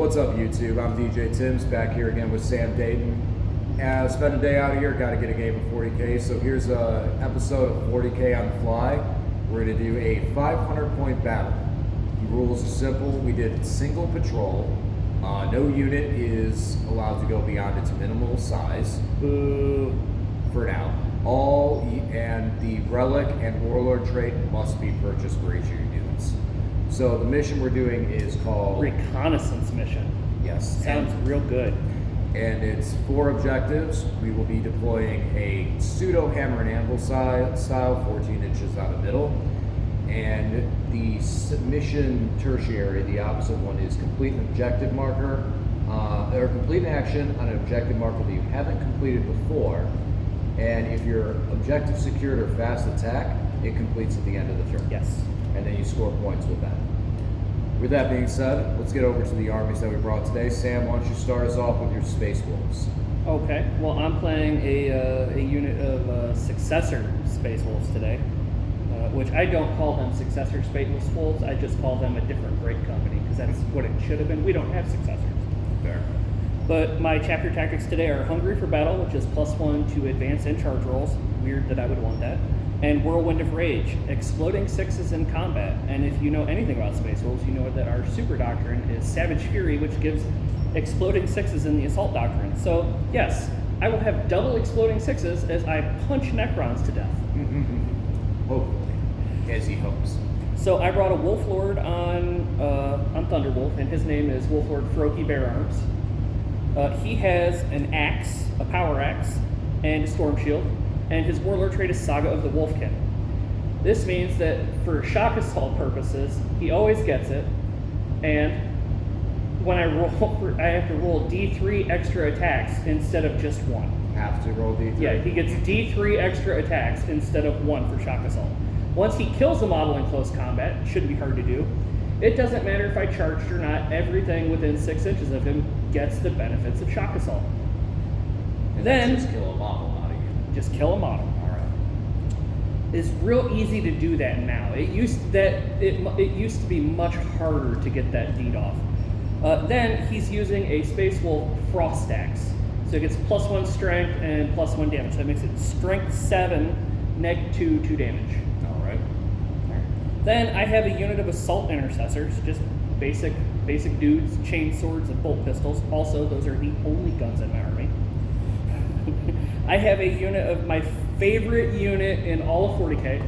What's up, YouTube? I'm DJ Timms, back here again with Sam Dayton. Spent a day out here, got to get a game of 40K, so here's an episode of 40K on the fly. We're going to do a 500-point battle. The rules are simple. We did single patrol. No unit is allowed to go beyond its minimal size. Boo. For now. And the relic and warlord trait must be purchased for each of your units. So the mission we're doing is called Reconnaissance mission. Yes. Sounds real good. And it's 4 objectives. We will be deploying a pseudo hammer and anvil style, 14 inches out of middle. And the mission tertiary, the opposite one, is complete an objective marker, or complete an action on an objective marker that you haven't completed before. And if your objective secured or fast attack, it completes at the end of the turn. Yes. And then you score points with that. With that being said, let's get over to the armies that we brought today. Sam, why don't you start us off with your Space Wolves? Okay. Well, I'm playing a unit of successor Space Wolves today, which I don't call them successor Space Wolves. I just call them a different break company because that's what it should have been. We don't have successors. Fair. But my chapter tactics today are Hungry for Battle, which is +1 to advance and charge rolls. Weird that I would want that. And Whirlwind of Rage, exploding 6s in combat. And if you know anything about Space Wolves, you know that our super doctrine is Savage Fury, which gives exploding 6s in the assault doctrine. So yes, I will have double exploding 6s as I punch Necrons to death. Hopefully, as he hopes. So I brought a Wolf Lord on Thunderwolf, and his name is Wolf Lord Froki Bear Arms. He has an axe, a power axe, and a storm shield. And his warlord trait is Saga of the Wolfkin. This means that for shock assault purposes, he always gets it, and when I roll, I have to roll D3 extra attacks instead of just 1. Have to roll D3? Yeah, he gets D3 extra attacks instead of 1 for shock assault. Once he kills a model in close combat, shouldn't be hard to do, it doesn't matter if I charged or not, everything within 6 inches of him gets the benefits of shock assault. And then just kill a model. Just kill a model. All right. It's real easy to do that now. It used to be much harder to get that deed off. Then he's using a Space Wolf Frost Axe. So it gets +1 strength and +1 damage. That makes it strength 7, -2 damage. All right. Then I have a unit of Assault Intercessors, just basic dudes, chain swords and bolt pistols. Also, those are the only guns in my army. I have a unit of my favorite unit in all of 40K,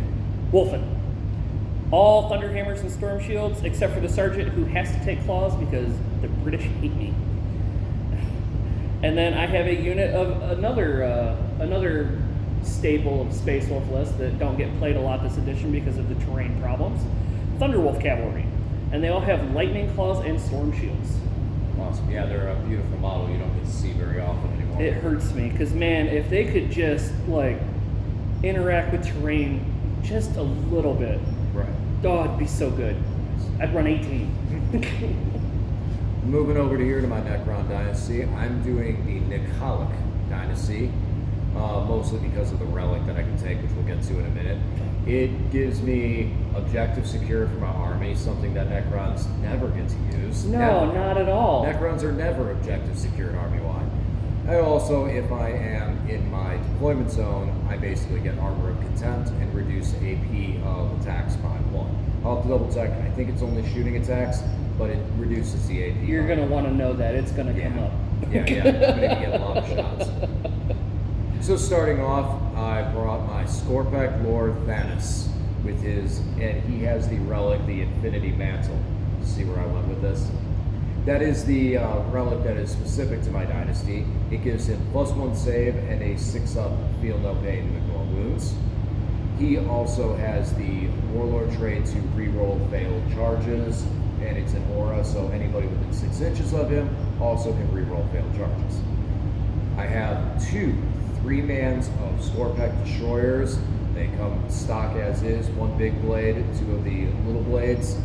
Wolfen. All Thunderhammers and Storm Shields, except for the Sergeant who has to take claws because the British hate me. And then I have a unit of another staple of Space Wolf list that don't get played a lot this edition because of the terrain problems, Thunderwolf Cavalry. And they all have Lightning Claws and Storm Shields. Awesome. Yeah, they're a beautiful model you don't get to see very often anymore. It hurts me because, man, if they could just interact with terrain just a little bit, right? Oh, it'd be so good. I'd run 18. Moving over to here to my Necron dynasty, I'm doing the Necrolic dynasty, mostly because of the relic that I can take, which we'll get to in a minute. It gives me objective secure for my army, something that Necrons never get to use. No, not at all. Necrons are never objective secured army-wide. I also, if I am in my deployment zone, I basically get Armor of Contempt and reduce AP of attacks by 1. I'll have to double check. I think it's only shooting attacks, but it reduces the AP. You're going to want to know that. It's going to come up. Yeah. I'm going to get a lot of shots. So starting off, I brought my Scorpec Lord Thanos and he has the relic, the Infinity Mantle. See where I went with this? That is the relic that is specific to my dynasty. It gives him +1 save and a 6-up feel no pain and ignore wounds. He also has the warlord trait to reroll failed charges, and it's an aura, so anybody within 6 inches of him also can reroll failed charges. I have 2 3-mans of Scorpec Destroyers. They come stock as is, 1 big blade, 2 of the little blades,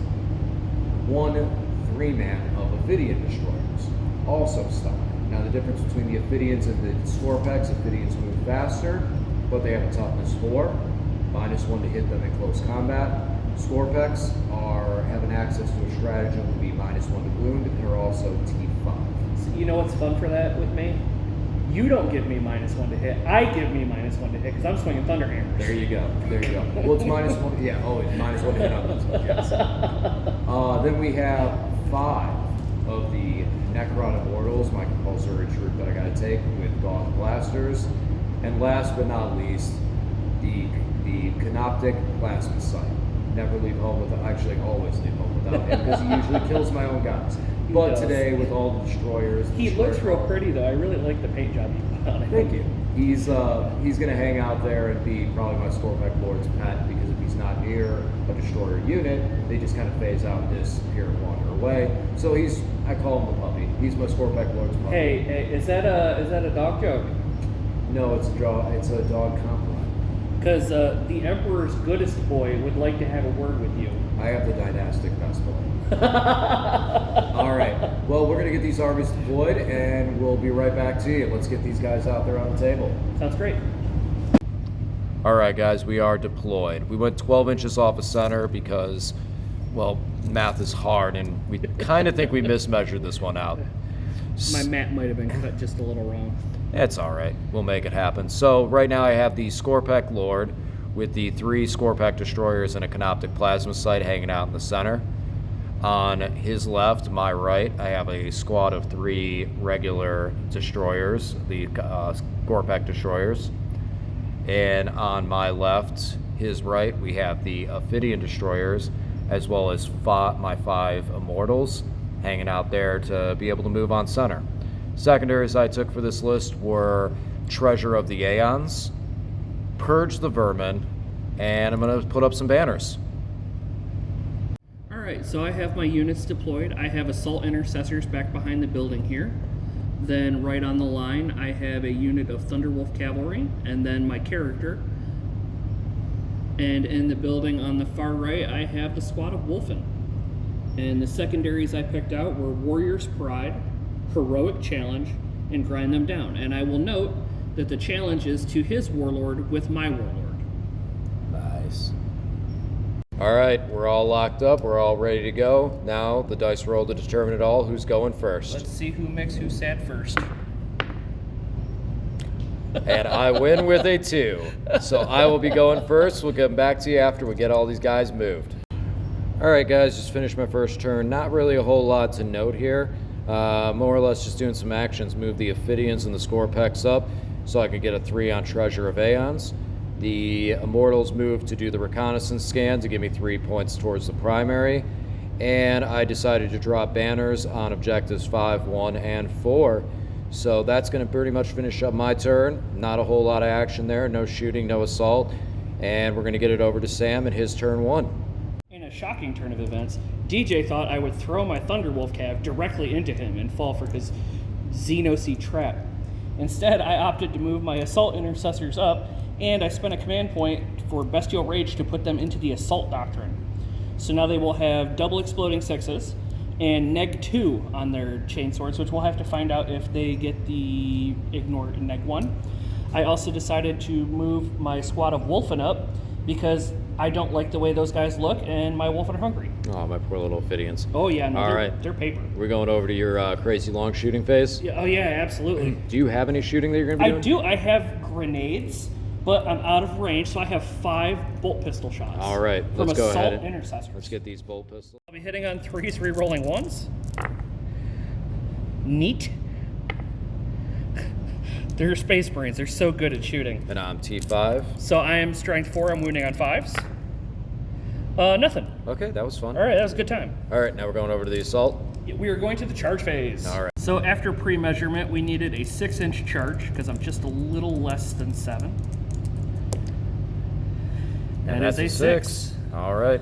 1 3-man of Ophidian Destroyers, also stock. Now the difference between the Ophidians and the Scorpecs, Ophidians move faster, but they have a toughness 4, -1 to hit them in close combat. Scorpecs having access to a stratagem will be -1 to wound and are also T5. So you know what's fun for that with me? You don't give me -1 to hit. I give me -1 to hit because I'm swinging thunder hammers. There you go. There you go. Well, it's -1. Yeah, always -1 to hit on those. Yes. Then we have 5 of the Necron Immortals, my compulsory troop that I got to take with Gaunt Blasters. And last but not least, the Canoptic Plasma Sight. Never leave home without, actually always leave home without him because he usually kills my own guys. But today with all the destroyers. He looks real pretty though. I really like the paint job you put on it. Thank you. He's gonna hang out there and be probably my Scorpec Lord's pet because if he's not near a destroyer unit, they just kind of phase out and disappear and wander away. So I call him a puppy. He's my Scorpec Lord's puppy. Hey, is that a dog joke? No, it's a dog compliment. Because the Emperor's goodest boy would like to have a word with you. I have the dynastic best boy. All right. Well, we're going to get these armies deployed, and we'll be right back to you. Let's get these guys out there on the table. Sounds great. All right, guys, we are deployed. We went 12 inches off of center because, well, math is hard, and we kind of think we mismeasured this one out. My mat might have been cut just a little wrong. It's all right. We'll make it happen. So right now I have the Scorpec Lord with the 3 Scorpec destroyers and a Canoptic Plasma Sight hanging out in the center. On his left, my right, I have a squad of 3 regular destroyers, the Scorpec destroyers. And on my left, his right, we have the Ophidian destroyers, as well as my 5 Immortals hanging out there to be able to move on center. Secondaries I took for this list were Treasure of the Aeons, Purge the Vermin, and I'm going to put up some banners. Alright, so I have my units deployed. I have Assault Intercessors back behind the building here. Then right on the line, I have a unit of Thunderwolf Cavalry, and then my character. And in the building on the far right, I have the squad of Wolfen. And the secondaries I picked out were Warrior's Pride, Heroic Challenge, and Grind Them Down. And I will note that the challenge is to his warlord with my warlord. Nice. All right, we're all locked up. We're all ready to go. Now the dice roll to determine it all. Who's going first? Let's see who makes who sad first. And I win with a 2. So I will be going first. We'll get back to you after we get all these guys moved. All right, guys, just finished my first turn. Not really a whole lot to note here. More or less just doing some actions. Move the Ophidians and the Scorpecs up so I could get a 3 on Treasure of Aeons. The Immortals moved to do the reconnaissance scan to give me 3 points towards the primary. And I decided to drop banners on objectives 5, 1, and 4. So that's going to pretty much finish up my turn. Not a whole lot of action there. No shooting, no assault. And we're going to get it over to Sam and his turn 1. In a shocking turn of events, DJ thought I would throw my Thunderwolf Cav directly into him and fall for his Xenoseed trap. Instead, I opted to move my Assault Intercessors up, and I spent a command point for Bestial Rage to put them into the Assault Doctrine. So now they will have double exploding 6s and neg-2 on their chainswords, which we'll have to find out if they get the ignored neg-1. I also decided to move my squad of Wolfen up because I don't like the way those guys look, and my Wolfen are hungry. Oh, my poor little Ophidians. Oh yeah, no, All they're, right. they're paper. We're going over to your crazy long shooting phase. Yeah, oh yeah, absolutely. Do you have any shooting that you're going to be I doing? do. I have grenades, but I'm out of range, so I have 5 bolt pistol shots. All right, from let's go Assault ahead. Intercessors. Let's get these bolt pistols. I'll be hitting on 3s, re-rolling 1s. Neat. They're Space Marines. They're so good at shooting. And I'm T5. So I am strength 4. I'm wounding on 5s. Nothing. Okay, that was fun. All right, that was a good time. All right, now we're going over to the assault. We are going to the charge phase. All right. So after pre-measurement, we needed a 6-inch charge because I'm just a little less than 7. And That is a 6. All right.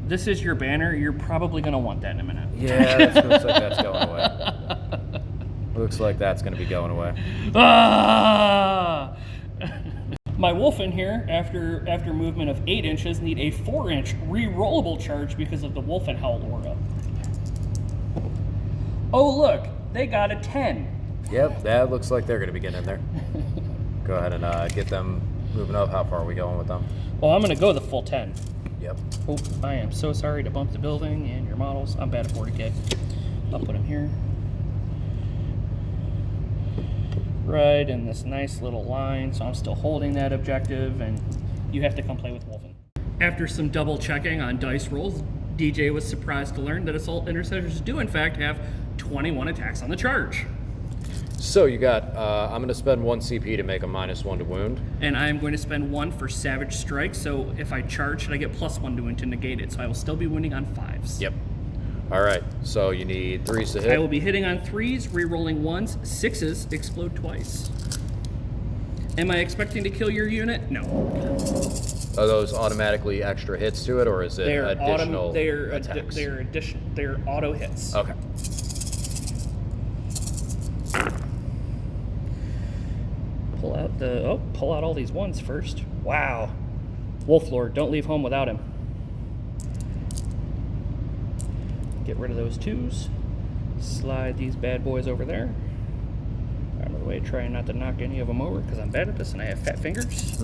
This is your banner. You're probably going to want that in a minute. Yeah, that looks like that's going away. Looks like that's going to be going away. Ah! My Wolfen here, after movement of 8 inches, need a 4-inch re-rollable charge because of the Wolfen Howl aura. Oh look, they got a 10. Yep, that looks like they're going to be getting in there. Go ahead and get them moving up. How far are we going with them? Well, I'm going to go the full 10. Yep. Oh, I am so sorry to bump the building and your models. I'm bad at 40K. I'll put them here. Right in this nice little line, so I'm still holding that objective, and you have to come play with Wolfen. After some double checking on dice rolls, DJ was surprised to learn that Assault Intercessors do in fact have 21 attacks on the charge. So you got, I'm going to spend 1 CP to make a -1 to wound. And I'm going to spend 1 for Savage Strike, so if I charge, I get +1 to wound to negate it, so I will still be wounding on 5s. Yep. All right, so you need 3s to hit. I will be hitting on 3s, re-rolling 1s, 6s, explode twice. Am I expecting to kill your unit? No. Are those automatically extra hits to it, or is it additional attacks? They're auto hits. Okay. Pull out all these 1s first. Wow. Wolf Lord, don't leave home without him. Get rid of those 2s. Slide these bad boys over there. Out of the way, trying not to knock any of them over because I'm bad at this and I have fat fingers.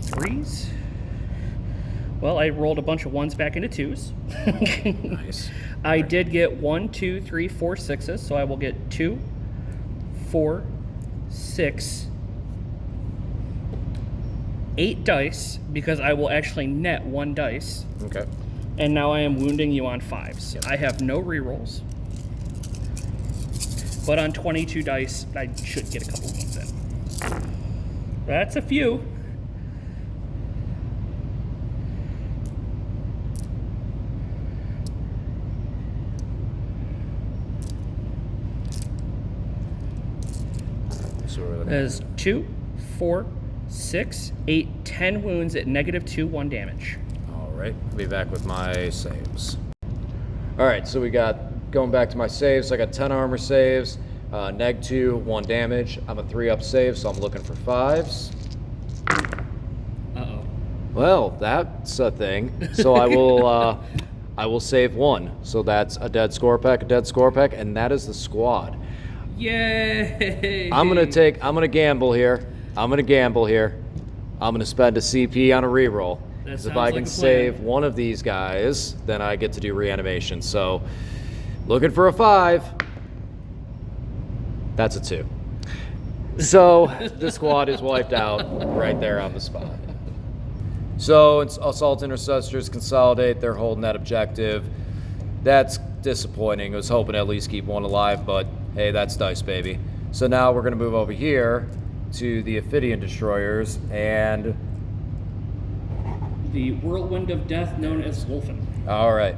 3s. Well, I rolled a bunch of 1s back into 2s. Nice. I did get 1, 2, 3, 4, 6s, so I will get 2, 4, 6, 8 dice because I will actually net 1 dice. Okay. And now I am wounding you on 5s. Yep. I have no rerolls. But on 22 dice, I should get a couple wounds in. That's a few. So we're looking There's 2, 4, 6, 8, 10 wounds at -2, 1 damage. All right, I'll be back with my saves. All right, so we got, going back to my saves, I got 10 armor saves, -2, 1 damage. I'm a 3-up save, so I'm looking for 5s. Uh-oh. Well, that's a thing. So I will save 1. So that's a dead Scorpek, and that is the squad. Yay! I'm gonna gamble here. I'm gonna spend a CP on a reroll. Because if I can save one of these guys, then I get to do reanimation. So, looking for a 5. That's a 2. So, the squad is wiped out right there on the spot. So, Assault Intercessors consolidate. They're holding that objective. That's disappointing. I was hoping to at least keep 1 alive, but hey, that's dice, baby. So now we're going to move over here to the Ophidian Destroyers and the Whirlwind of Death known as Wolfen. all right.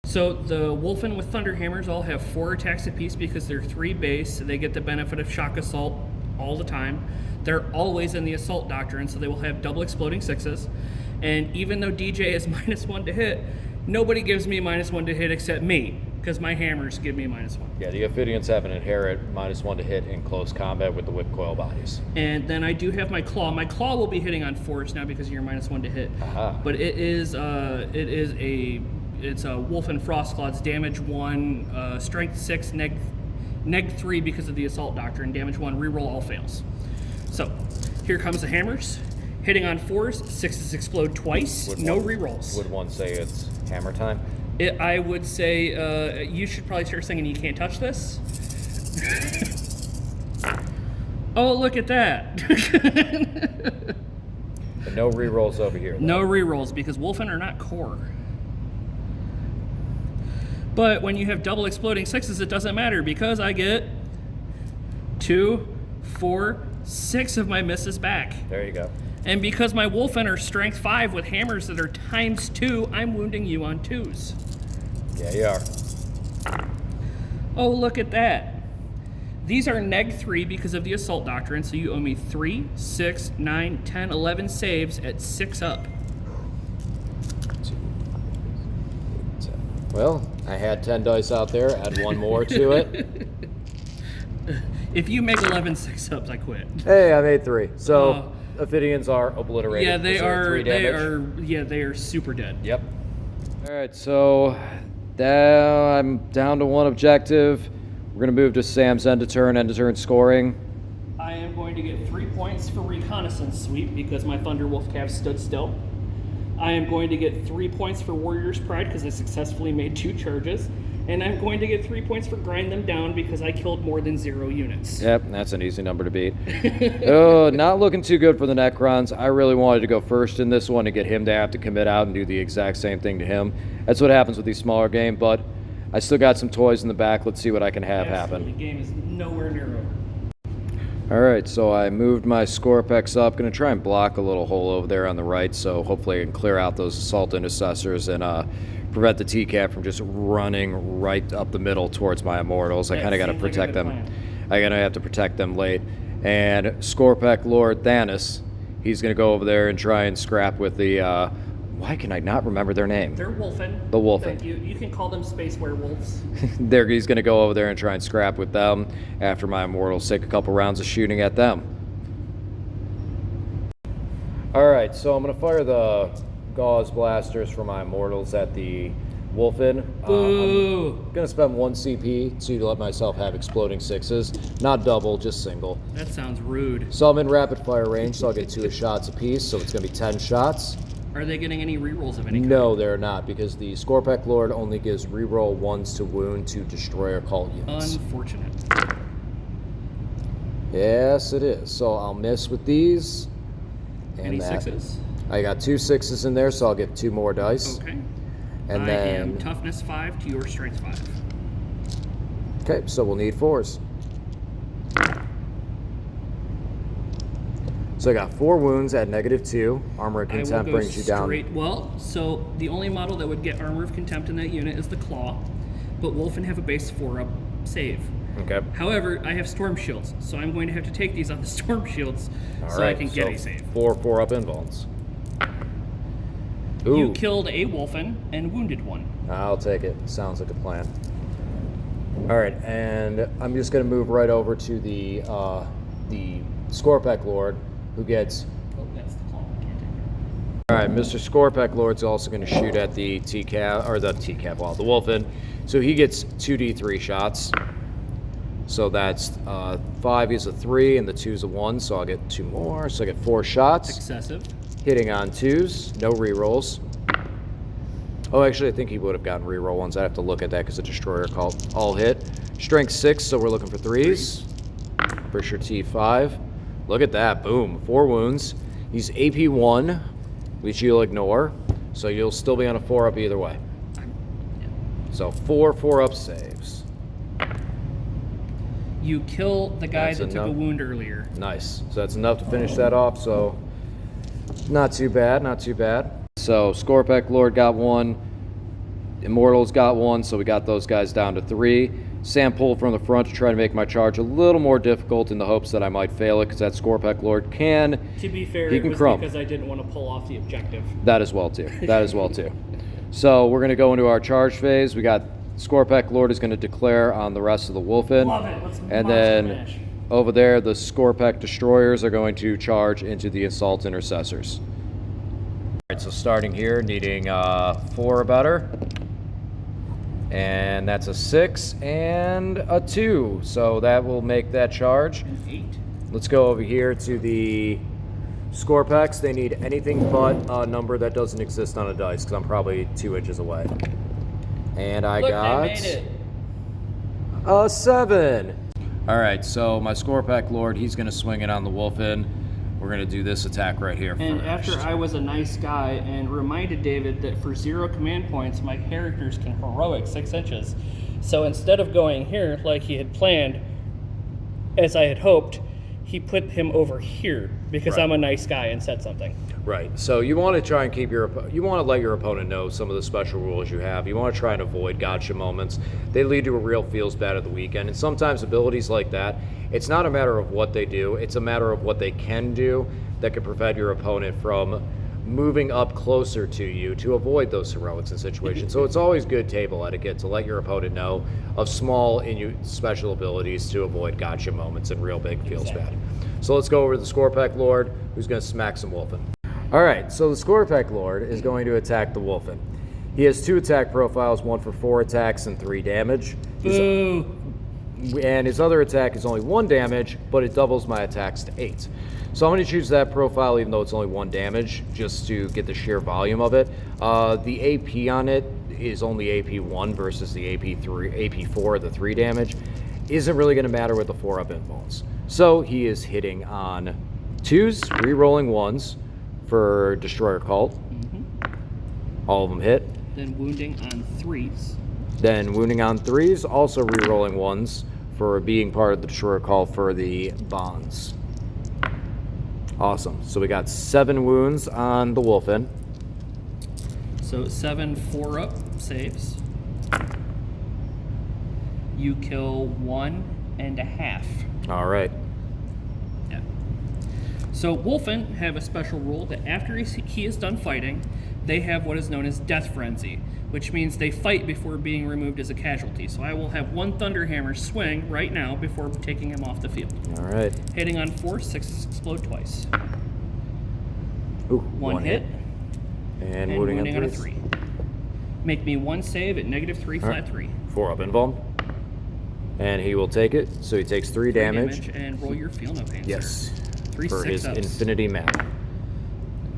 So the Wolfen with Thunderhammers all have 4 attacks apiece because they're 3 base, so they get the benefit of Shock Assault all the time. They're always in the Assault Doctrine, so they will have double exploding 6s. And even though DJ is -1 to hit, nobody gives me -1 to hit except me, because my hammers give me -1. Yeah, the Ophidians have an inherent -1 to hit in close combat with the whip coil bodies. And then I do have my Claw. My Claw will be hitting on 4s now because of your -1 to hit. Aha. But it's a Wolfen Frostclaws, damage 1, strength 6, neg 3 because of the Assault Doctrine, damage 1, reroll all fails. So here comes the hammers. Hitting on 4s, 6s explode twice, no rerolls. Would one say it's hammer time? I would say you should probably start singing You Can't Touch This. Oh, look at that. But no rerolls over here, though. No rerolls because Wolfen are not core. But when you have double exploding 6s, it doesn't matter because I get 2, 4, 6 of my misses back. There you go. And because my Wolfen are strength 5 with hammers that are ×2, I'm wounding you on 2s. Yeah, you are. Oh, look at that. These are neg 3 because of the Assault Doctrine, so you owe me 3, 6, 9, 10, 11 saves at 6 up. Well, I had 10 dice out there, add 1 more to it. If you make 11 6-ups, I quit. Hey, I made 3. So, Ophidians are obliterated. Yeah, they So are. 3 damage. They are super dead. Yep. All right, so I'm down to 1 objective. We're gonna move to Sam's end of turn scoring. I am going to get 3 points for reconnaissance sweep because my Thunderwolf Cav stood still. I am going to get 3 points for Warrior's Pride because I successfully made 2 charges. And I'm going to get 3 points for grind them down because I killed more than 0 units. Yep, that's an easy number to beat. Oh, not looking too good for the Necrons. I really wanted to go first in this one to get him to have to commit out and do the exact same thing to him. That's what happens with these smaller games, but I still got some toys in the back. Let's see what I can have happen. The game is nowhere near over. All right, so I moved my Scorpex up. Going to try and block a little hole over there on the right, so hopefully I can clear out those Assault Intercessors and prevent the TCAP from just running right up the middle towards my Immortals. I kind of got to protect them. I gotta have to protect them late. And Scorpec Lord Thanos, he's going to go over there and try and scrap with the... why can I not remember their name? They're Wolfen. The Wolfen. You can call them space werewolves. He's going to go over there and try and scrap with them after my Immortals take a couple rounds of shooting at them. Alright, so I'm going to fire the Gauze Blasters for my Immortals at the Wolfen. I'm going to spend 1 CP to let myself have exploding 6s. Not double, just single. That sounds rude. So I'm in rapid fire range, so I'll get 2 shots apiece, so it's going to be 10 shots. Are they getting any rerolls of any kind? No, they're not, because the Scorpec Lord only gives reroll 1s to wound to destroyer cult units. Unfortunate. Yes, it is. So I'll miss with these. And Any 6s? I got 2 6s in there, so I'll get 2 more dice. Okay. And I then am toughness 5 to your strength 5. Okay, so we'll need 4s. So I got 4 wounds at -2. Armor of Contempt brings you down. Well, so the only model that would get Armor of Contempt in that unit is the Claw, but Wolfen have a base 4-up save. Okay. However, I have Storm Shields, so I'm going to have to take these on the Storm Shields so I can get a save. 4 4-up invulns. Ooh. You killed a Wolfen and wounded 1. I'll take it. Sounds like a plan. All right, and I'm just going to move right over to the Scorpec Lord, who gets... Oh, that's the Claw. I can't take it. All right, Mr. Scorpec Lord's also going to shoot at the TCAV, or the TCAV, well, the Wolfen. So he gets 2d3 shots. So that's 5 is a 3, and the 2's a 1, so I'll get 2 more. So I get 4 shots. Excessive. Hitting on 2s, no rerolls. Oh, actually, I think he would have gotten reroll ones. I have to look at that because the Destroyer called all hit. Strength 6, so we're looking for 3s. For sure, T5. Look at that, boom, 4 wounds. He's AP 1, which you'll ignore, so you'll still be on a 4-up either way. So 4 4-up saves. You kill the guy That's that took a enough. wound earlier. Nice. So that's enough to finish that off, so not too bad, not too bad. So Scorpec Lord got 1, Immortals got 1, so we got those guys down to 3. Sam pulled from the front to try to make my charge a little more difficult in the hopes that I might fail it, because that Scorpec Lord can... To be fair, he it can was crumb. because I didn't want to pull off the objective. That as well, too. That as well, too. So we're going to go into our charge phase. We got Scorpec Lord is going to declare on the rest of the Wolfen. Love it. Let's And monster then mash. over there, the Scorpec Destroyers are going to charge into the Assault Intercessors. All right, so starting here, needing 4 or better. And that's a 6 and a 2. So that will make that charge. An 8. Let's go over here to the Scorpex. They need anything but a number that doesn't exist on a dice, because I'm probably 2 inches away. And I got They made it. a 7. All right, so my Scorpec Lord, he's going to swing it on the Wolfen. We're going to do this attack right here And first. after I was a nice guy and reminded David that for 0 command points, my characters can heroic 6 inches. So instead of going here like he had planned, as I had hoped, he put him over here because Right. I'm a nice guy and said something. Right. So you want to try and keep you want to let your opponent know some of the special rules you have. You want to try and avoid gotcha moments. They lead to a real feels bad at the weekend. And sometimes abilities like that, it's not a matter of what they do, it's a matter of what they can do that could prevent your opponent from moving up closer to you to avoid those heroics and situations. So it's always good table etiquette to let your opponent know of small special abilities to avoid gotcha moments and real big feels bad. So let's go over to the Scorpec Lord, who's going to smack some Wolfen. All right, so the Scorpec Lord is going to attack the Wolfen. He has 2 attack profiles, 1 for 4 attacks and 3 damage. Boo! and his other attack is only 1 damage, but it doubles my attacks to 8. So I'm going to choose that profile even though it's only 1 damage, just to get the sheer volume of it. The AP on it is only AP1 versus the AP4, the 3 damage. Isn't really going to matter with the 4-up invulns. So he is hitting on 2s, re-rolling 1s for Destroyer Cult. All of them hit. Then wounding on 3s. Then wounding on 3s, also re-rolling 1s for being part of the Destroyer Call for the bonds. Awesome. So we got 7 wounds on the Wolfen. So 7 4-up saves. You kill 1.5. All right. Yeah. So Wolfen have a special rule that after he is done fighting, they have what is known as Death Frenzy, which means they fight before being removed as a casualty. So I will have 1 Thunderhammer swing right now before taking him off the field. All right. Hitting on 4, 6s explode twice. Ooh, 1 hit. And wounding on a 3s. 3. Make me 1 save at -3, flat 3. 4-up invuln. And he will take it, so he takes 3 damage. And roll your feel no pain. Yes. Sir. 3 For his 6-ups. Infinity Mana.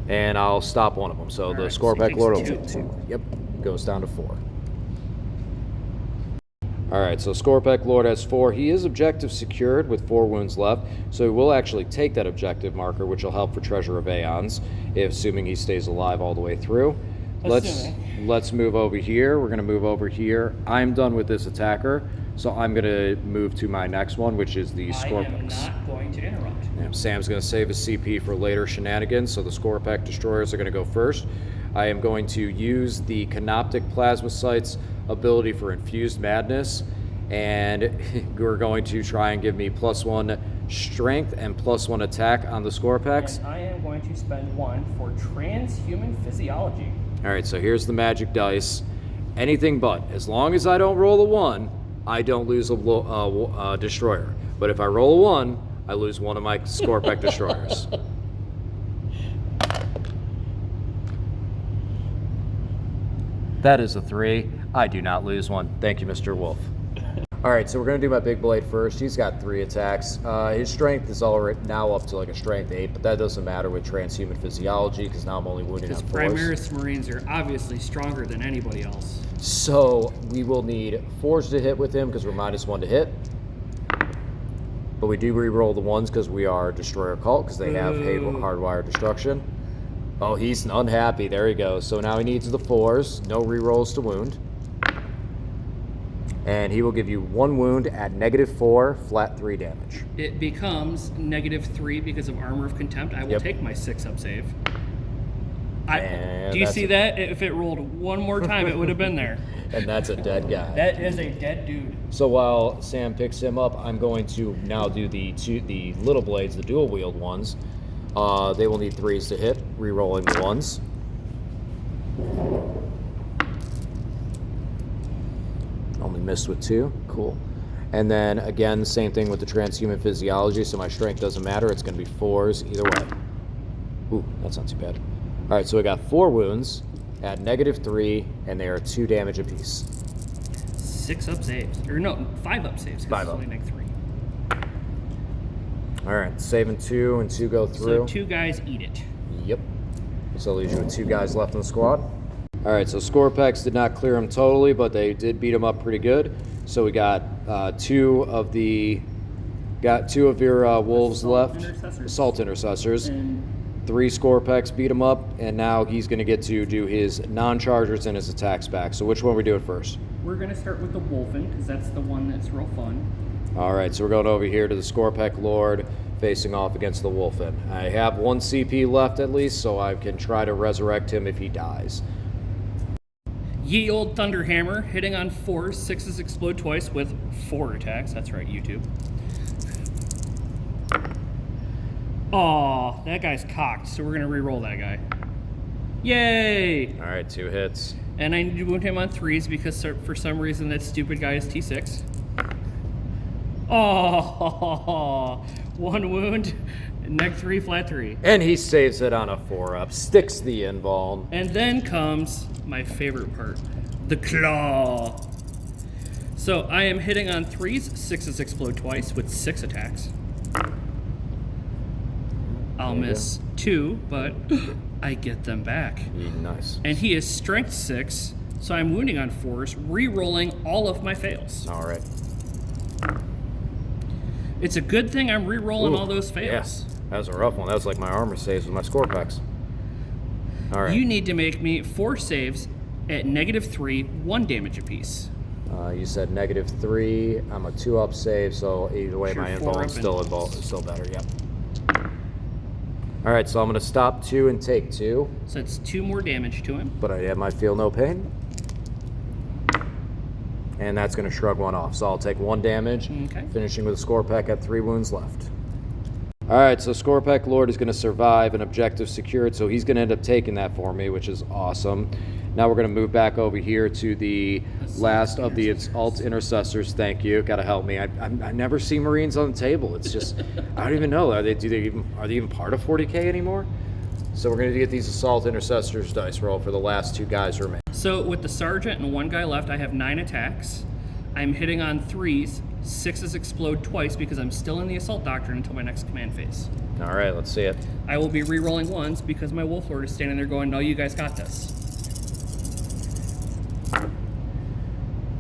And I'll stop one of them. So the Alright, Scorpack so he Lord will takes take 2. 2. Yep. Goes down to 4. Alright, so Scorpack Lord has 4. He is objective secured with 4 wounds left, so he will actually take that objective marker, which will help for Treasure of Aeons, assuming he stays alive all the way through. Let's move over here. We're going to move over here. I'm done with this attacker, so I'm going to move to my next one, which is the Scorpax. I am not going to interrupt. Yeah, Sam's going to save his CP for later shenanigans, so the Scorpack Destroyers are going to go first. I am going to use the Canoptic Plasmacyte's ability for Infused Madness, and we're going to try and give me +1 strength and +1 attack on the Scorpax. And I am going to spend 1 for Transhuman Physiology. Alright, so here's the magic dice. Anything but. As long as I don't roll a 1, I don't lose a Destroyer. But if I roll a 1, I lose one of my Scorpack Destroyers. That is a 3. I do not lose one. Thank you, Mr. Wolf. Alright, so we're going to do my big blade first. He's got 3 attacks. His strength is already now up to like a strength 8, but that doesn't matter with Transhuman Physiology because now I'm only wounded on 4s. Primaris Marines are obviously stronger than anybody else. So we will need 4s to hit with him because we're -1 to hit. But we do re-roll the 1s because we are Destroyer Cult because they have Hardwired Destruction. Oh, he's unhappy. There he goes. So now he needs the 4s. No re-rolls to wound. And he will give you 1 wound at -4, flat 3 damage. It becomes -3 because of Armor of Contempt. I will take my 6-up save. Do you see that? If it rolled 1 more time, it would have been there. And that's a dead guy. That is a dead dude. So while Sam picks him up, I'm going to now do the little blades, the dual wield ones. They will need 3s to hit, re-rolling the 1s. Only missed with 2. Cool. And then again, same thing with the Transhuman Physiology, so my strength doesn't matter. It's going to be 4s either way. Ooh, that's not too bad. All right, so we got 4 wounds at -3, and they are 2 damage apiece. 6-up saves. Or no, 5-up saves. 5-up. It's only -3. All right, saving 2 and 2 go through. So 2 guys eat it. Yep. So that leaves you with 2 guys left in the squad. All right, so Scorpax did not clear him totally, but they did beat him up pretty good. So we got 2 of your wolves left. Assault Intercessors. And 3 Scorpax beat him up, and now he's going to get to do his non-chargers and his attacks back. So which one are we doing first? we're going to start with the Wolfen, because that's the one that's real fun. All right, so we're going over here to the Scorpack Lord, facing off against the Wolfen. I have 1 CP left at least, so I can try to resurrect him if he dies. Ye old Thunderhammer, hitting on 4, 6s explode twice with 4 attacks. That's right, YouTube. Aw, that guy's cocked, so we're going to re-roll that guy. Yay! All right, 2 hits. And I need to wound him on 3s because for some reason that stupid guy is T6. Oh, 1 wound, neg 3, flat 3. And he saves it on a 4-up, sticks the invuln. And then comes my favorite part, the claw. So I am hitting on 3s, 6s explode twice with 6 attacks. I'll miss 2, but I get them back. Nice. And he is strength 6, so I'm wounding on 4s, re-rolling all of my fails. All right. It's a good thing I'm re-rolling Ooh, all those fails. Yes. That was a rough one. That was like my armor saves with my score packs. All right. You need to make me 4 saves at -3, 1 damage apiece. You said -3. I'm a 2-up save, so either way, Sure, my 4 info up is still better. Yep. All right, so I'm going to stop 2 and take 2, So it's 2 more damage to him. but I have my feel no pain. And that's going to shrug 1 off. So I'll take 1 damage, Okay. finishing with a score pack at 3 wounds left. All right, so score pack Lord is going to survive, an objective secured, so he's going to end up taking that for me, which is awesome. Now we're going to move back over here to the last of the alt intercessors. Thank you. Got to help me. I never see Marines on the table. It's just I don't even know. Are they even part of 40K anymore? So we're going to get these assault intercessors dice roll for the last 2 guys remaining. So with the sergeant and 1 guy left, I have 9 attacks. I'm hitting on 3s, 6s explode twice because I'm still in the assault doctrine until my next command phase. All right, let's see it. I will be re-rolling 1s because my Wolf Lord is standing there going, no, you guys got this.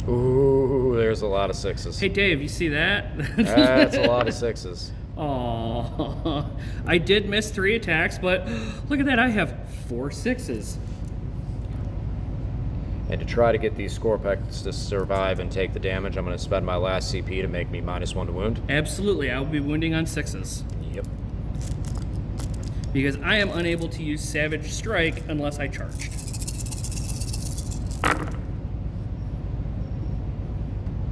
Ooh, there's a lot of 6s. Hey Dave, you see that? That's a lot of 6s. Aww. I did miss 3 attacks, but look at that, I have 4 6s. And to try to get these score packs to survive and take the damage, I'm going to spend my last CP to make me -1 to wound. Absolutely, I will be wounding on 6s. Yep. Because I am unable to use Savage Strike unless I charged.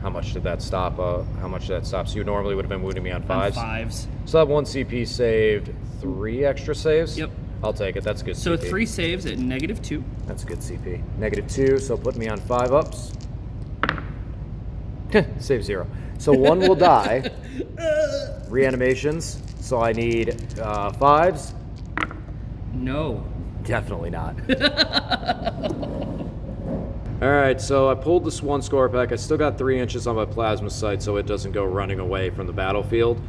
How much did that stop? So you normally would have been wounding me on 5s? On 5s. So that 1 CP saved 3 extra saves? Yep. I'll take it. That's a good So CP. 3 saves at -2. That's a good CP. -2, so put me on 5 ups. Save 0. So 1 will die. Reanimations. So I need 5s. No. Definitely not. All right, so I pulled this 1 score pack. I still got 3 inches on my plasma sight so it doesn't go running away from the battlefield.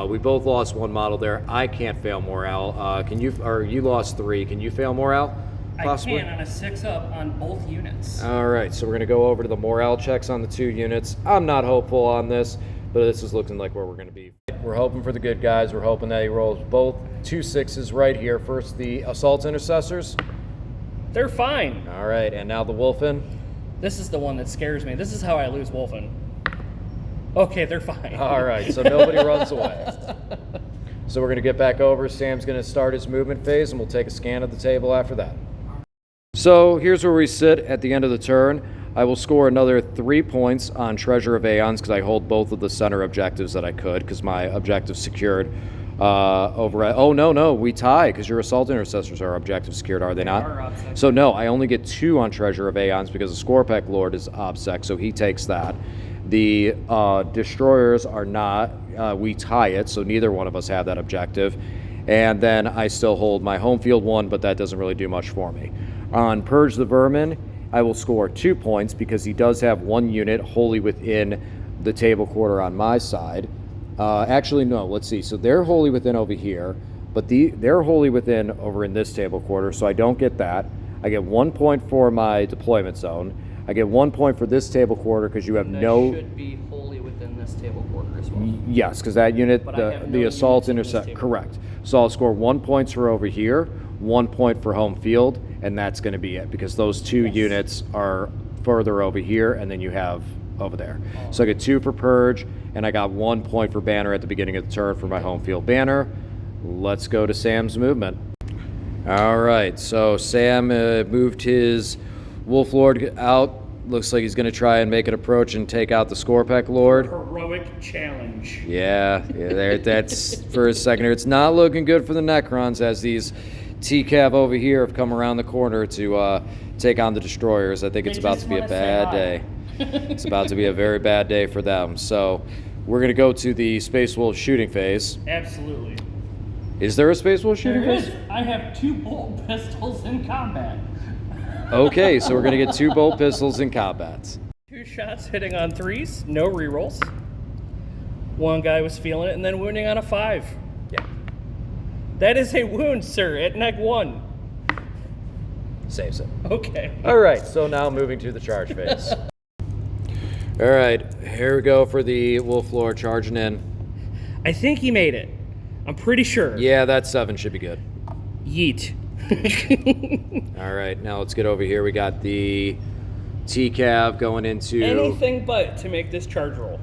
We both lost 1 model there. I can't fail morale. You lost 3. Can you fail morale? Possibly? I can on a 6-up on both units. All right, so we're going to go over to the morale checks on the 2 units. I'm not hopeful on this, but this is looking like where we're going to be. We're hoping for the good guys. We're hoping that he rolls both 2 6s right here. First, the assault intercessors. They're fine. All right, and now the Wolfen. This is the one that scares me. This is how I lose Wolfen. Okay, they're fine. All right, so nobody runs away. So we're going to get back over. Sam's going to start his movement phase, and we'll take a scan of the table after that. So here's where we sit at the end of the turn. I will score another 3 points on Treasure of Aeons because I hold both of the center objectives that I could because my objective secured over at... Oh, no, we tie because your assault intercessors are objective secured, are they not? are OBSEC. So no, I only get 2 on Treasure of Aeons because the Score Pack Lord is OBSEC, so he takes that. The destroyers are not. We tie it, so neither one of us have that objective. And then I still hold my home field 1, but that doesn't really do much for me. On Purge the Vermin, I will score 2 points because he does have 1 unit wholly within the table quarter on my side. Actually, no, let's see. So they're wholly within over here, but they're wholly within over in this table quarter, so I don't get that. I get 1 point for my deployment zone. I get 1 point for this table quarter because you have no... should be wholly within this table quarter as well. Yes, because that unit, But I have the no assault units in this intercept, table. correct. So I'll score 1 point for over here, 1 point for home field, and that's going to be it because those 2 units are further over here, and then you have over there. So I get 2 for Purge, and I got 1 point for Banner at the beginning of the turn for my home field banner. Let's go to Sam's movement. All right, so Sam moved his Wolf Lord out. Looks like he's going to try and make an approach and take out the Score Pack Lord. Heroic challenge. Yeah, that's for a second here. It's not looking good for the Necrons as these TCAV over here have come around the corner to take on the Destroyers. I think it's about to be a bad day. It's about to be a very bad day for them. So we're going to go to the Space Wolf shooting phase. Absolutely. Is there a Space Wolf shooting There phase? is. I have 2 bolt pistols in combat. Okay, so we're going to get 2 bolt pistols in combat. 2 2 shots hitting on 3s, no rerolls. One guy was feeling it and then wounding on a 5. Yeah. That is a wound, sir, at neg 1. Saves it. Okay. All right, so now moving to the charge phase. All right, here we go for the Wolf Lord charging in. I think he made it. I'm pretty sure. Yeah, that 7 should be good. Yeet. All right, now let's get over here. We got the T-Cav going into... Anything but to make this charge roll.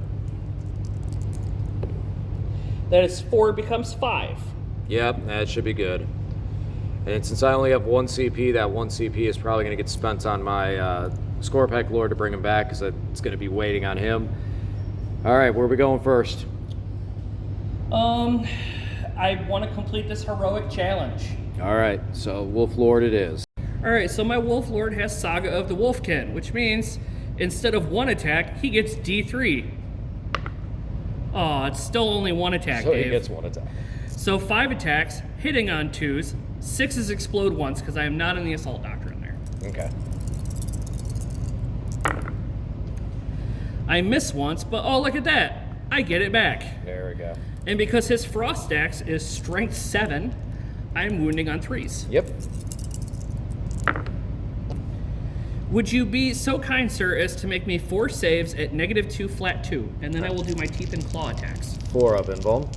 That is 4 becomes 5. Yep, that should be good. And since I only have 1 CP, that 1 CP is probably going to get spent on my Scorpack Lord to bring him back because it's going to be waiting on him. All right, where are we going first? I want to complete this heroic challenge. All right, so Wolf Lord it is. All right, so my Wolf Lord has Saga of the Wolfkin, which means instead of 1 attack, he gets D3. Oh, it's still only 1 attack, So Dave. he gets 1 attack. So 5 attacks, hitting on 2s, 6s explode once because I am not in the Assault Doctrine there. Okay. I miss once, but oh, look at that. I get it back. There we go. And because his Frost Axe is Strength 7, I'm wounding on 3s. Yep. Would you be so kind, sir, as to make me 4 saves at -2 flat 2, and then I will do my Teeth and Claw attacks. 4 up in Boom.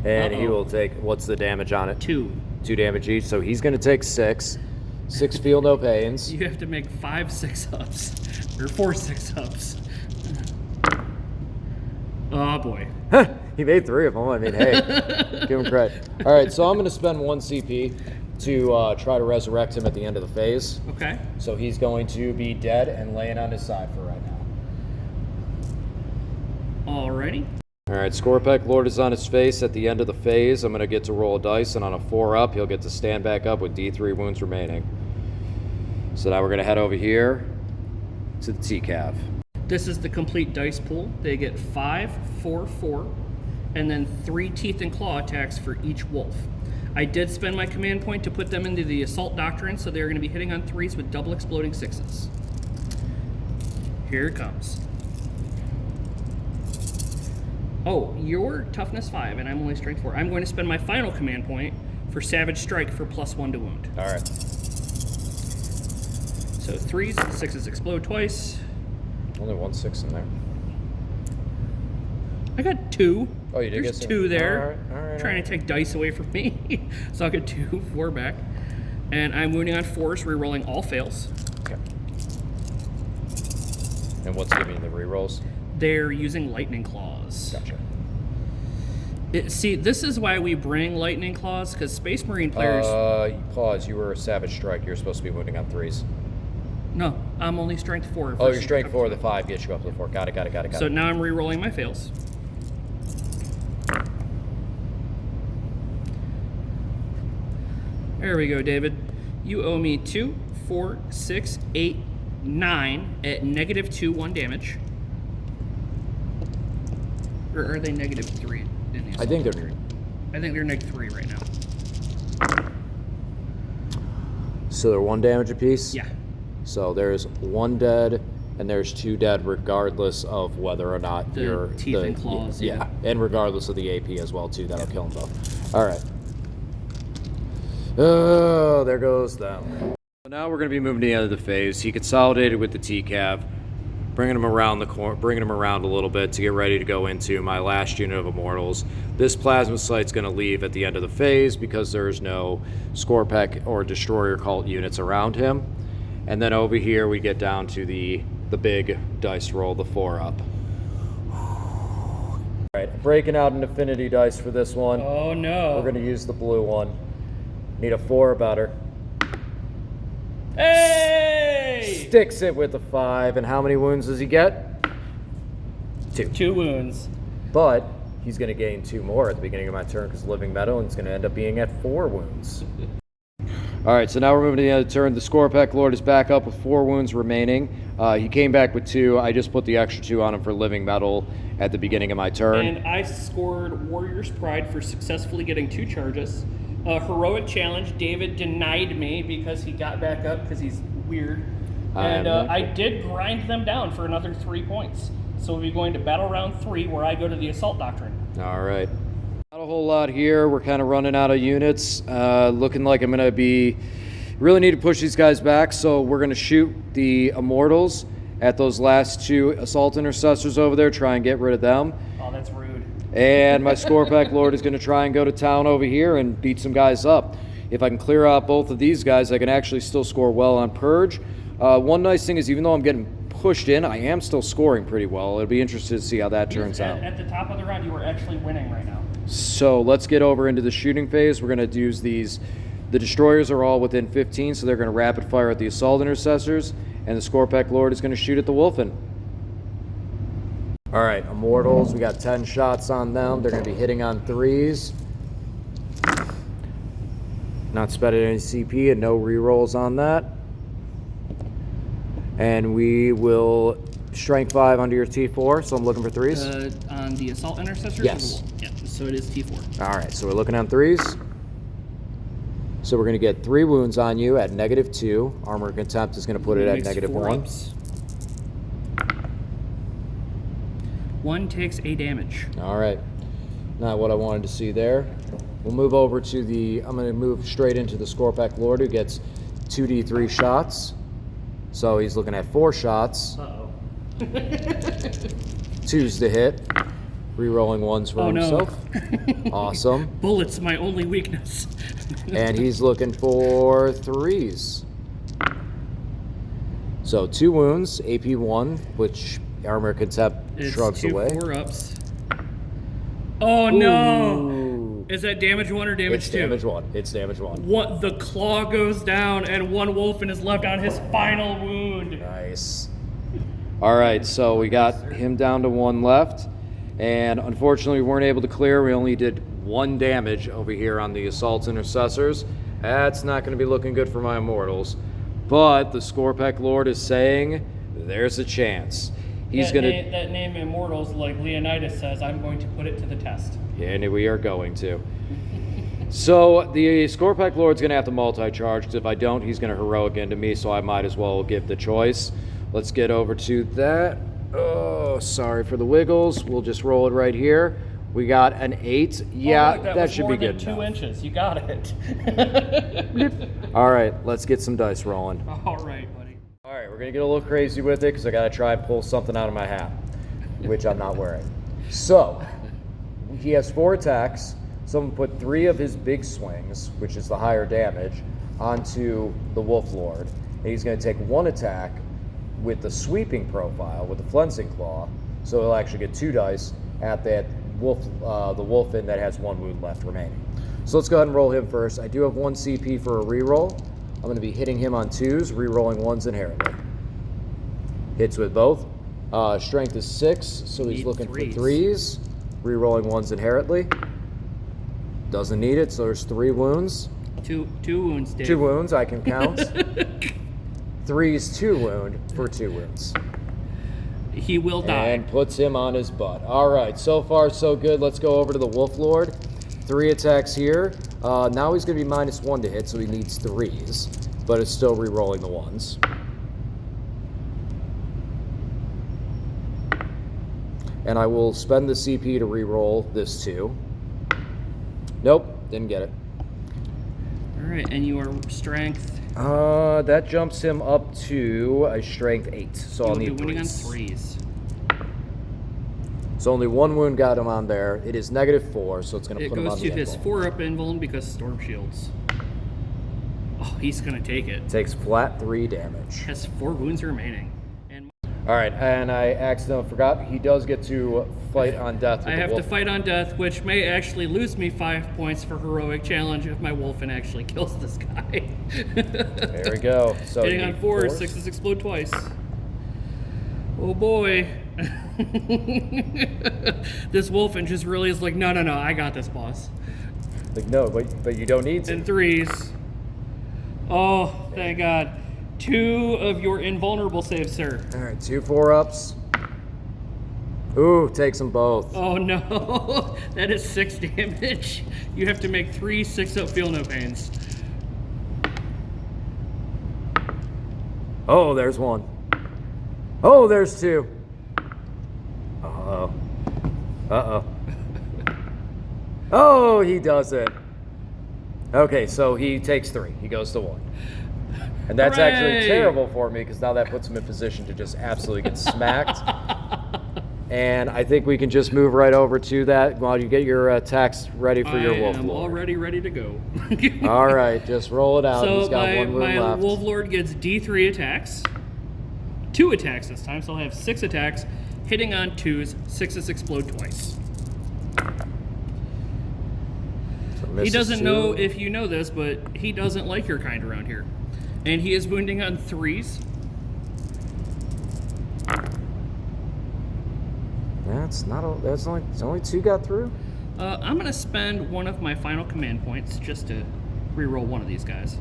And he Uh-oh. will take, what's the damage on it? 2. 2 damage each, so he's going to take 6. 6 feel no pains. You have to make 5 6-ups, or 4 6-ups. Oh boy. He made 3 of them. I mean, hey, give him credit. All right, so I'm going to spend 1 CP to try to resurrect him at the end of the phase. Okay. So he's going to be dead and laying on his side for right now. Alrighty. All right, Scorpack Lord is on his face at the end of the phase. I'm going to get to roll a dice, and on a 4 up, he'll get to stand back up with D3 wounds remaining. So now we're going to head over here to the T-Cav. This is the complete dice pool. They get 5, 4, 4, and then 3 Teeth and Claw attacks for each wolf. I did spend my command point to put them into the Assault Doctrine, so they're going to be hitting on 3s with double exploding 6s. Here it comes. Oh, you're Toughness 5, and I'm only Strength 4. I'm going to spend my final command point for Savage Strike for +1 to wound. All right. So 3s, 6s explode twice. Only 1 6 in there. I got 2. Oh, you did There's get some? 2 there. All right. Trying to take dice away from me. So I'll get 2, 4 back. And I'm wounding on 4s, re-rolling all fails. Okay. And what's giving you the rerolls? They're using Lightning Claws. Gotcha. See, this is why we bring Lightning Claws, because Space Marine players... Pause. You were a Savage Strike. You're supposed to be wounding on 3s. No, I'm only Strength 4. Oh, you're Strength 4. The 5 gets you up to the 4. Got it. So now I'm re-rolling my fails. There we go, David. You owe me 2, 4, 6, 8, 9 at -2, 1 damage. Or are they -3 in the I think they're... I think they're -3 right now. So they're 1 damage apiece? Yeah. So there's 1 dead, and there's 2 dead regardless of whether or not The you're... teeth and claws, Yeah, and regardless of the AP as well, too. That'll kill them both. All right. Oh, there goes them. So now we're going to be moving to the end of the phase. He consolidated with the T-Cav, bringing him around a little bit to get ready to go into my last unit of Immortals. This Plasma Sight's going to leave at the end of the phase because there's no Scorpack or Destroyer Cult units around him. And then over here we get down to the big dice roll, the 4 up. All right, breaking out an affinity dice for this one. Oh no. We're going to use the blue one. Need a 4 or better. Hey! Sticks it with a 5, and how many wounds does he get? 2. 2 wounds. But he's going to gain 2 more at the beginning of my turn because Living Metal, and it's going to end up being at 4 wounds. All right, so now we're moving to the end of the turn. The Scorpack Lord is back up with 4 wounds remaining. He came back with 2. I just put the extra 2 on him for Living Metal at the beginning of my turn. And I scored Warrior's Pride for successfully getting 2 charges. A heroic challenge. David denied me because he got back up because he's weird. And I did grind them down for another 3 points. So we'll be going to battle round 3, where I go to the assault doctrine. All right. Not a whole lot here. We're kind of running out of units. Looking like I'm going to be... Really need to push these guys back, so we're going to shoot the Immortals at those last 2 assault intercessors over there, try and get rid of them. Oh, that's rude. And my Scorpack Lord is going to try and go to town over here and beat some guys up. If I can clear out both of these guys, I can actually still score well on Purge. One nice thing is, even though I'm getting pushed in, I am still scoring pretty well. It'll be interesting to see how that turns out. At the top of the round, you were actually winning right now. So let's get over into the shooting phase. We're going to use these. The destroyers are all within 15, so they're going to rapid fire at the assault intercessors, and the Scorpack Lord is going to shoot at the Wolfen. All right, Immortals, we got 10 shots on them. They're going to be hitting on 3s. Not spending any CP and no rerolls on that. And we will strength 5 under your T4, so I'm looking for 3s. On the assault intercessors? Yes. Yeah, so it is T4. All right, so we're looking on 3s. So we're going to get 3 wounds on you at -2. Armor Contempt is going to put it at -1. 1 takes a damage. All right. Not what I wanted to see there. We'll move over to the... I'm going to move straight into the Scorpack Lord, who gets 2d3 shots. So he's looking at 4 shots. Uh-oh. 2s to hit. Rerolling 1s for himself. No. Awesome. Bullets, my only weakness. And he's looking for 3s. So 2 wounds, AP 1, which Armor Contempt shrugs away. It's 2 4-ups. Oh no! Ooh. Is that damage 1 or damage 2? It's damage 1. It's damage 1. What? The claw goes down, and 1 Wolfen is left on his final wound. Nice. All right, so we got him down to 1 left. And unfortunately, we weren't able to clear. We only did 1 damage over here on the Assault Intercessors. That's not going to be looking good for my Immortals. But the Scorpack Lord is saying there's a chance. He's going to... That name Immortals, like Leonidas says, I'm going to put it to the test. Yeah, and we are going to. So the Scorpack Lord's going to have to multi-charge, because if I don't, he's going to heroic into me, so I might as well give the choice. Let's get over to that. Oh, sorry for the wiggles. We'll just roll it right here. We got an 8. Yeah, look, that should be good more than 2 enough. inches. You got it. All right, let's get some dice rolling. All right, buddy. All right, we're going to get a little crazy with it because I got to try and pull something out of my hat, which I'm not wearing. So, he has 4 attacks. Someone put 3 of his big swings, which is the higher damage, onto the Wolf Lord. And he's going to take 1 attack with the sweeping profile, with the Flensing Claw, so he'll actually get 2 dice at that wolf, the Wolfen that has 1 wound left remaining. So let's go ahead and roll him first. I do have 1 CP for a reroll. I'm going to be hitting him on 2s, rerolling 1s inherently. Hits with both. Strength is 6, so he's looking for 3s, rerolling 1s inherently. Doesn't need it, so there's 3 wounds. 2 wounds, Dave. 2 wounds, I can count. 3's 2 wound for 2 wounds. He will die. And puts him on his butt. All right, so far so good. Let's go over to the Wolf Lord. 3 attacks here. Now he's going to be -1 to hit, so he needs 3s, but it's still re-rolling the 1s. And I will spend the CP to re-roll this 2. Nope, didn't get it. All right, and your strength. That jumps him up to a strength 8, so I'll need 3s. You'll be winning on 3s. So only 1 wound got him on there. It is -4, so it's going to It put him on goes the to his invuln. 4-up invuln because Storm Shields. Oh, he's going to take it. Takes flat 3 damage. Has 4 wounds remaining. And All right, and I accidentally forgot, he does get to fight on death with I the have wolf. to fight on death, which may actually lose me 5 points for heroic challenge if my Wolfen actually kills this guy. There we go. So Hitting you on need 4, 4s. 6s explode twice. Oh boy. This Wolfen just really is like, no, I got this, boss. Like, no, but you don't need to. And 3s. Oh, thank God. 2 of your invulnerable saves, sir. All right, 2 4-ups. Ooh, takes them both. Oh no, that is 6 damage. You have to make 3 6-up feel no pains. Oh, there's one. Oh, there's two. Uh-oh. Uh-oh. Oh, he does it. Okay, so he takes 3. He goes to 1. And that's Hooray! actually terrible for me because now that puts him in position to just absolutely get smacked. And I think we can just move right over to that while you get your attacks ready for your Wolf I am Lord. already ready to go. All right, just roll it out. So He's got one room my left. Wolf Lord gets D3 attacks. 2 attacks this time, so I'll have 6 attacks. Hitting on 2s, 6s explode twice. So He doesn't 2. know if you know this, but he doesn't like your kind around here. And he is wounding on 3s. That's only 2 got through. I'm gonna spend one of my final command points just to reroll one of these guys.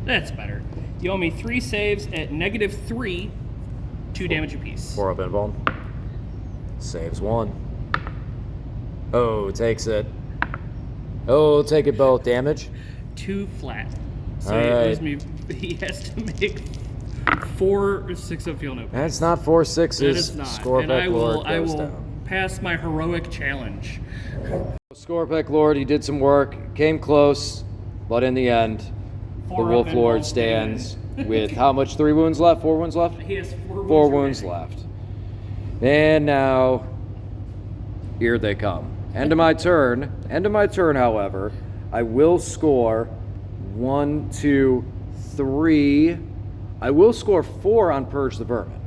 That's better. You owe me 3 saves at -3, 2 damage apiece. 4 up invuln. Saves 1. Oh, takes it. Oh, take it both. Damage. 2 flat. So All right. he owes me. He has to make 4 or 6 of feel no pain. That's not 4 6s. That is not. Scorpec And I Lord will goes down. pass my heroic challenge. Scorpec Lord, he did some work, came close, but in the end, the 4 Wolf up Lord invuln stands damage. with how much? 3 wounds left? 4 wounds left? He has 4 wounds. 4 wounds remaining. left. And now, here they come. End of my turn. End of my turn, however, I will score 1, 2, 3. I will score 4 on Purge the Vermin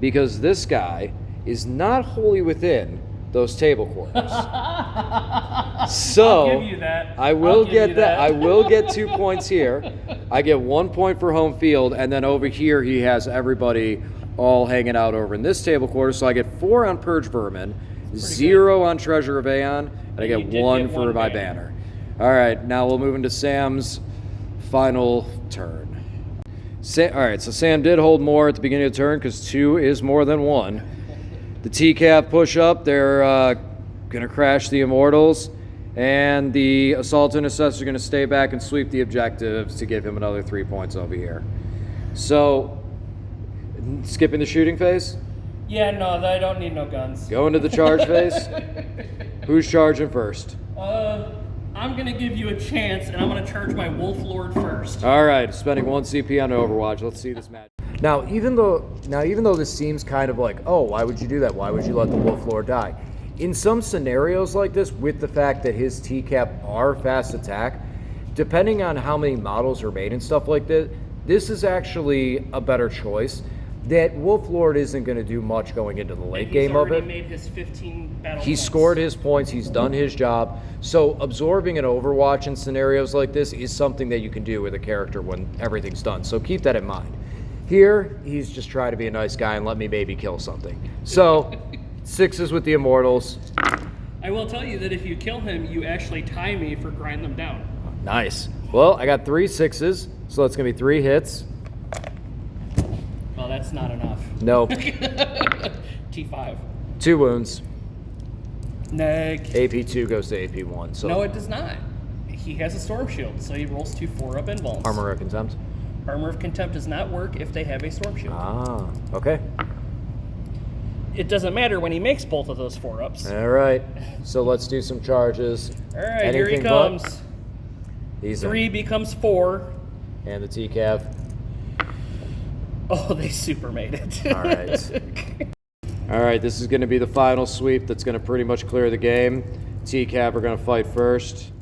because this guy is not wholly within those table quarters. So I'll give you that. I will I'll give get you that. I will get 2 points here. I get 1 point for home field, and then over here he has everybody all hanging out over in this table quarter. So I get 4 on Purge Vermin, 0 on Treasure of Aeon, and I You get did 1 get for one my banner. banner. All right, now we'll move into Sam's final turn. All right, so Sam did hold more at the beginning of the turn because 2 is more than 1. The TCAP push up, they're going to crash the Immortals, and the Assault Intercessors are going to stay back and sweep the objectives to give him another 3 points over here. So, skipping the shooting phase, Yeah, no, I don't need no guns. going to the charge phase. Who's charging first? I'm gonna give you a chance, and I'm gonna charge my Wolf Lord first. All right, spending 1 CP on Overwatch. Let's see this match. Now, even though this seems kind of like, oh, why would you do that? Why would you let the Wolf Lord die? In some scenarios like this, with the fact that his TCAP are fast attack, depending on how many models are made and stuff like that, this is actually a better choice. That Wolf Lord isn't going to do much going into the late game of it. He's already made his 15 battle He points. scored his points. He's done his job. So absorbing an Overwatch in scenarios like this is something that you can do with a character when everything's done. So keep that in mind. Here, he's just trying to be a nice guy and let me maybe kill something. So 6s with the Immortals. I will tell you that if you kill him, you actually tie me for grinding them down. Nice. Well, I got 3 6s, so that's going to be 3 hits. Well, that's not enough. Nope. T5. 2 wounds. Neg. AP2 goes to AP1. So No, it does not. He has a Storm Shield, so he rolls 2 4-up invulns. Armor of Contempt. Armor of Contempt does not work if they have a Storm Shield. Ah, okay. It doesn't matter when he makes both of those 4-ups. All right. So let's do some charges. All right, here he Anything but- comes. He's 3 becomes 4. And the TCAV. Oh, they super made it. All right. All right, this is going to be the final sweep that's going to pretty much clear the game. TCAV are going to fight first.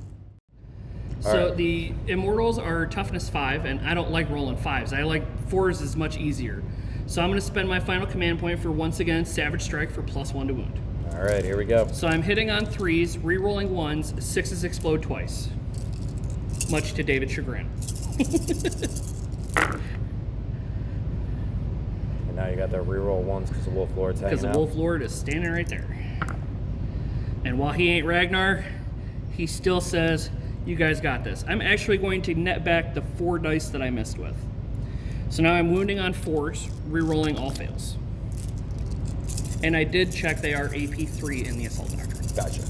So right. the Immortals are toughness 5, and I don't like rolling 5s. I like 4s is much easier. So I'm going to spend my final command point for, once again, Savage Strike for +1 to wound. All right, here we go. So I'm hitting on 3s, re-rolling 1s, 6s explode twice. Much to David's chagrin. And now you got that reroll 1s because the Wolf Lord's hanging Because the out. Wolf Lord is standing right there. And while he ain't Ragnar, he still says, you guys got this. I'm actually going to net back the 4 dice that I missed with. So now I'm wounding on 4s, re-rolling all fails. And I did check they are AP3 in the Assault Doctrine. Gotcha.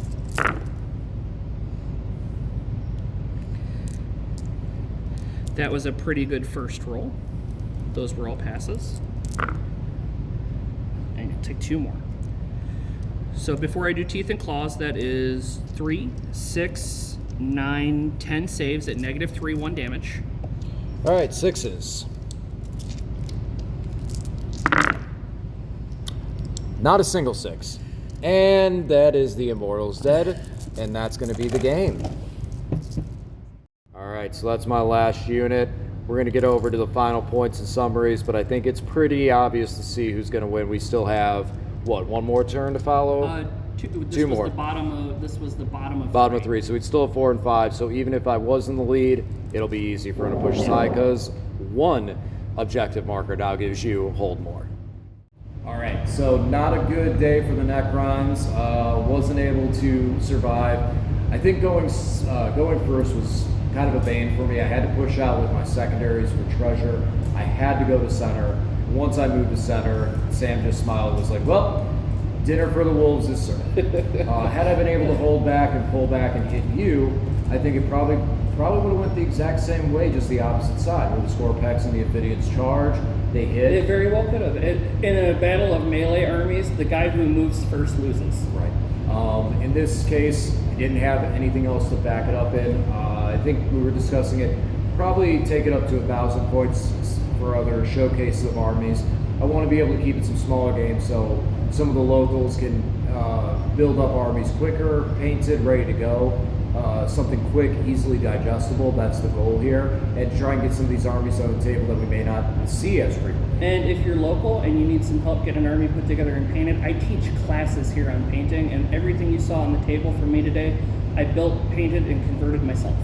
That was a pretty good first roll. Those were all passes. And you'll take 2 more. So before I do teeth and claws, that is 3, 6, 9, 10 saves at -3, 1 damage. All right, 6s. Not a single 6. And that is the Immortal's dead, and that's going to be the game. All right, so that's my last unit. We're going to get over to the final points and summaries, but I think it's pretty obvious to see who's going to win. We still have, what, 1 more turn to follow? Two more. This was the bottom of Bottom of 3, so we'd still have 4 and 5. So even if I was in the lead, it'll be easy for him to push aside because 1 objective marker now gives you hold more. All right, so not a good day for the Necrons. Wasn't able to survive. I think going first was kind of a bane for me. I had to push out with my secondaries for treasure. I had to go to center. Once I moved to center, Sam just smiled and was like, well, dinner for the wolves is served. Had I been able to hold back and pull back and hit you, I think it probably would have went the exact same way, just the opposite side, where the Scorpex and the Ophidians charge, they hit. It very well could have. In a battle of melee armies, the guy who moves first loses. Right. In this case, I didn't have anything else to back it up in. I think we were discussing it. Probably take it up to 1,000 points for other showcases of armies. I want to be able to keep it some smaller games so some of the locals can build up armies quicker, painted, ready to go. Something quick, easily digestible, that's the goal here. And try and get some of these armies on the table that we may not see as frequently. And if you're local and you need some help getting an army put together and painted, I teach classes here on painting, and everything you saw on the table from me today, I built, painted, and converted myself.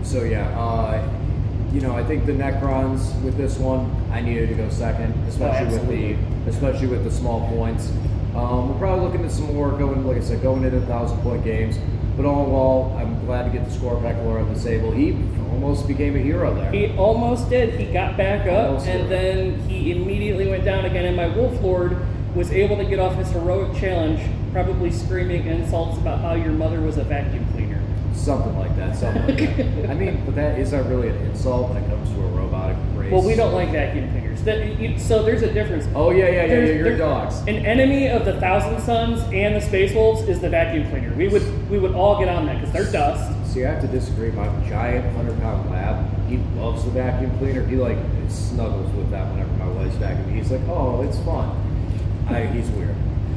So yeah, I think the Necrons with this one, I needed to go second, especially with the small points. We're probably looking at some more going into 1,000-point games. But all in all, I'm glad to get the Scorpeck lore on the table. He almost became a hero there. He almost did. He got back up, Almost and did. then he immediately went down again. And my Wolf Lord was able to get off his heroic challenge, probably screaming insults about how your mother was a vacuum cleaner. Something like that. I mean, but is that really an insult when it comes to a robotic race? Well, we don't like vacuum cleaners. So there's a difference. Oh yeah. You're dogs. An enemy of the Thousand Suns and the Space Wolves is the vacuum cleaner. We would all get on that because they're dust. See, I have to disagree. My giant 100-pound lab, he loves the vacuum cleaner. He snuggles with that whenever my wife's vacuuming. He's like, oh, it's fun. He's weird.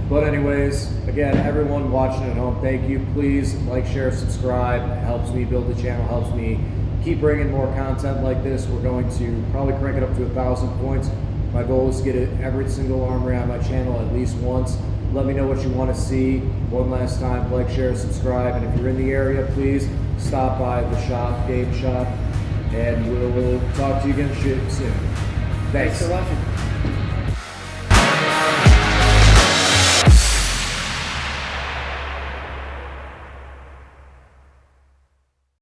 But anyways, again, everyone watching at home, thank you. Please like, share, subscribe. It helps me build the channel, helps me keep bringing more content like this. We're going to probably crank it up to 1,000 points. My goal is to get every single armory on my channel at least once. Let me know what you want to see. One last time, like, share, subscribe. And if you're in the area, please stop by the shop, game shop, and we'll talk to you again soon. Thanks Thanks for watching.